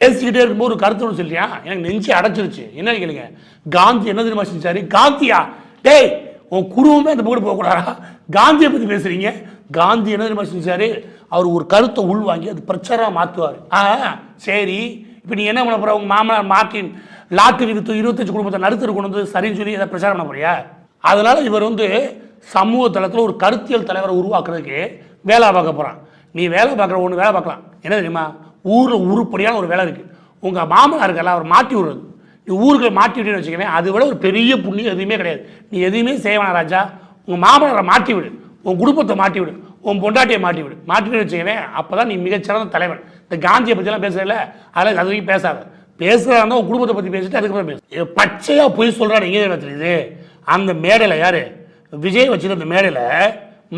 பேசிக்கிட்டே இருக்கும்போது ஒரு கருத்து ஒன்று சொல்லியா, எனக்கு நெஞ்சு அடைச்சிருச்சு. என்ன கேளுங்க, காந்தி என்ன தெரியுமா செஞ்சாரு? காந்தியா டேய் உன் குடும்பமே அந்த பக்கம் போகக்கூடாதா? காந்தியை பற்றி பேசுறீங்க. காந்தி என்ன தெரியுமா செஞ்சாரு? அவர் ஒரு கருத்தை உள்வாங்கி அது பிரச்சாரமாக மாற்றுவார். சரி, இப்போ நீ என்ன பண்ண போற? உங்க மாமனார் மார்ட்டின் லாட்டு விதித்து 25 குடும்பத்தை நடுத்தர் கொண்டு வந்து சரின்னு சொல்லி எதாவது பிரச்சாரம் பண்ண போறியா? அதனால இவர் சமூக தளத்தில் ஒரு கருத்தியல் தலைவரை உருவாக்குறதுக்கு வேலை பார்க்க போறான். நீ வேலை பார்க்குற ஒன்று வேலை பார்க்கலாம். என்ன தெரியுமா? ஊரில் உருப்படியான ஒரு வேலை இருக்குது. உங்கள் மாமனாருக்கெல்லாம் அவர் மாற்றி விடுறது. நீ ஊருக்குள்ள மாட்டி விட்டுன்னு வச்சுக்கவேன், அதை விட ஒரு பெரிய புண்ணியம் எதுவுமே கிடையாது. நீ எதுவுமே செய்வானா ராஜா? உங்கள் மாமனாரை மாட்டி விடு, உன் குடும்பத்தை மாட்டி விடு, உன் பொண்டாட்டியை மாட்டி விடு. மாட்டிவிட்டு வச்சுக்கவேன், அப்போ தான் நீ மிகச்சிறந்த தலைவன். இந்த காந்தியை பற்றிலாம் பேசுறதில்ல, அதெல்லாம் அது வரைக்கும் பேசாத. பேசுகிறாருந்தா உன் குடும்பத்தை பற்றி பேசிட்டு அதுக்கப்புறம் பேசு. பச்சையாக போய் சொல்கிறாரு. எங்கே தெரியுது? அந்த மேடையில் யார்? விஜய் வச்சுட்டு அந்த மேடையில்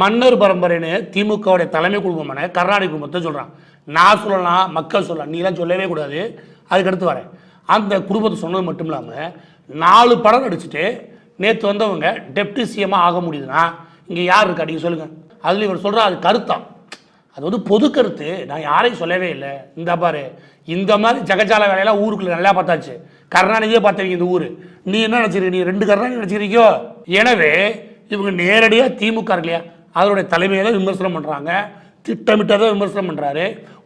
மன்னர் பரம்பரைன்னு திமுகவுடைய தலைமை குடும்பமான கருணாநிதி குடும்பத்தை சொல்கிறான். நான் சொல்லலாம், மக்கள் சொல்லலாம், நீலாம் சொல்லவே கூடாது. அதுக்கடுத்து வரேன். அந்த குடும்பத்தை சொன்னது மட்டும் இல்லாமல் 4 படம் நடிச்சுட்டு நேற்று வந்தவங்க டெப்டி சிஎம்மாக ஆக முடியுதுன்னா இங்கே யார் இருக்கா நீங்கள் சொல்லுங்கள். அதில் இவர் சொல்கிற அது கருத்தான். அது பொது கருத்து. நான் யாரையும் சொல்லவே இல்லை. இந்த பாரு, இந்த மாதிரி ஜகஜால வேலையெல்லாம் ஊருக்குள்ள நல்லா பார்த்தாச்சு. கருணாநிதியே பார்த்தவங்க இந்த ஊர். நீ என்ன நினச்சிருக்க? நீ 2 கருணாநிதி நினச்சிருக்கியோ? எனவே இவங்க நேரடியாக திமுக இல்லையா, அதனுடைய தலைமையை தான் விமர்சனம் பண்ணுறாங்க. திட்டமிட்டதை விமர்சனம் பண்ணுறாரு.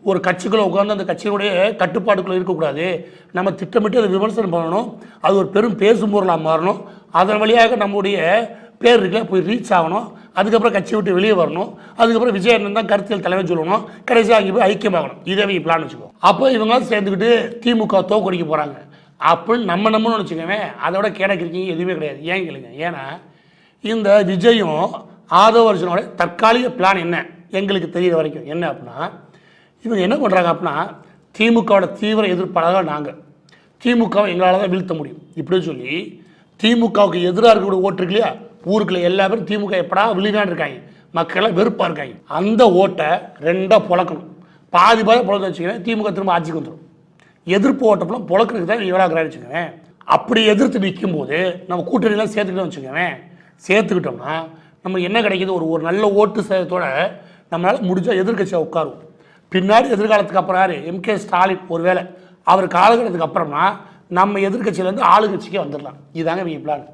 ஒரு கட்சிக்குள்ளே உட்காந்து அந்த கட்சியினுடைய கட்டுப்பாட்டுக்குள்ளே இருக்கக்கூடாது. நம்ம திட்டமிட்டு அதை விமர்சனம் பண்ணணும். அது ஒரு பெரும் பேசும் பொருளாக மாறணும். அதன் வழியாக நம்முடைய பேர் இருக்குல்ல போய் ரீச் ஆகணும். அதுக்கப்புறம் கட்சி விட்டு வெளியே வரணும். அதுக்கப்புறம் விஜயன் தான் கருத்தியல் தலைவர் சொல்லணும். கடைசியாக அங்கே போய் ஐக்கியமாகணும். இதே பிளான் வச்சுக்கோ. அப்போ இவங்களாம் சேர்ந்துக்கிட்டு திமுக தோக்கடிக்க போகிறாங்க அப்படின்னு நம்மன்னு வச்சுக்கவேன். அதோட கேடக்கிருக்கீங்க எதுவுமே கிடையாது. ஏன் கேளுங்க. ஏன்னா இந்த விஜயும் ஆதவ அர்ஜுனோட தற்காலிக பிளான் என்ன எங்களுக்கு தெரிகிற வரைக்கும் என்ன அப்படின்னா, இவங்க என்ன பண்ணுறாங்க அப்படின்னா, திமுகவோட தீவிர எதிர்ப்பாளர்கள் நாங்கள், திமுகவை எங்களால் தான் வீழ்த்த முடியும் இப்படின்னு சொல்லி திமுகவுக்கு எதிராக இருக்கக்கூடிய ஓட்டு இருக்கு இல்லையா, ஊருக்குள்ள எல்லா பேரும் திமுக எப்படா விழுகான்னு இருக்காங்க, மக்கள்லாம் வெறுப்பாக இருக்காங்க. அந்த ஓட்டை 2ஆக பொழக்கணும். பாதி பொழக்க வச்சுக்கவேன், திமுக திரும்ப ஆட்சிக்கு வந்துடும். எதிர்ப்பு ஓட்டப்பெல்லாம் பொழக்கிறதுக்கு தான் இவராக வச்சுக்கவேன். அப்படி எதிர்த்து நிற்கும் போது நம்ம கூட்டணியெல்லாம் சேர்த்துக்கிட்டோம் வச்சுக்கவேன். சேர்த்துக்கிட்டோம்னா நம்ம என்ன கிடைக்கிது? ஒரு நல்ல ஓட்டு சேதத்தோட நம்மளால் முடிஞ்சால் எதிர்கட்சியாக உட்காருவோம். பின்னாடி எதிர்காலத்துக்கு அப்புறம் யார்? எம்கே ஸ்டாலின் ஒருவேளை அவர் காலகட்டத்துக்கு அப்புறமா நம்ம எதிர்கட்சியிலேருந்து ஆளுங்கட்சிக்கே வந்துடலாம். இதுதாங்க இவங்க பிளான்.